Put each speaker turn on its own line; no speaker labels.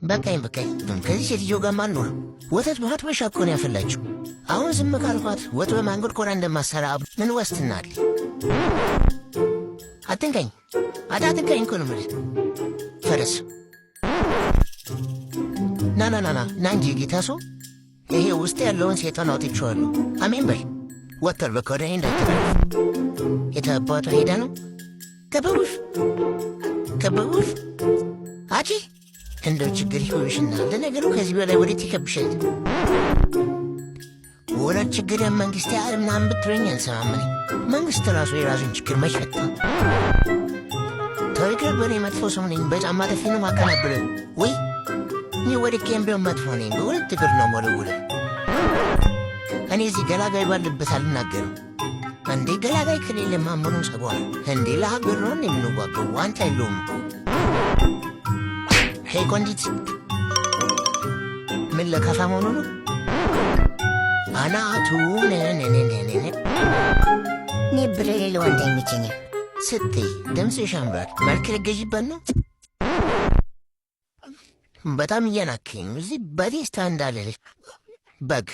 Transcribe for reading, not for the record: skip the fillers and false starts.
በቃኝ ከዚህ ሴትዮ ጋር ማን ነው ወተት በኋት በሻኮ ነው ያፈላችሁ አሁን ዝም ካልኳት ወጥ በማንጎርኮራ እንደማሰራ ምን ዋስትና አለ አትንከኝ እኮ ነው ማለት ፈረስ ና እንጂ ጌታ ሰው ይሄ ውስጥ ያለውን ሴጣን አውጥቼዋለሁ አሜን በል ወተር በኮዳይ እንዳትረፍ የታባቷ ሄዳ ነው ከበቡሽ አጂ እንደው ችግር ይሆንሽና ለነገሩ ከዚህ በላይ ወዴት ይከብሻል ወላ ችግር መንግስት ያልምናም ብትረኝ አንሰማምኝ መንግስት ራሱ የራሱን ችግር መሽፈታ ታሪክ በኔ መጥፎ ሰው ነኝ በጫማ ተፊኑ ማከናብረ ወይ ni ወድቄም ቢሆን መጥፎ ነኝ በሁለት እግር ነው ወለውለ እኔ እዚህ ገላጋይ ባለበት አልናገርም እንዴ ገላጋይ ከሌለ ማምኑን ሰጓል እንዴ ለሀገር ነው የምንዋቀው ዋንታ የለውም ሄይ ኮንዲት ምን ለከፋ መሆኑ ነው አናቱ ነብረ ሌለው አንተ የሚቸኛል ስትይ ደምስሽ ያምራል መልክ ልገዥበት ነው በጣም እያናከኝ እዚህ በቴስታ እንዳለልሽ በግ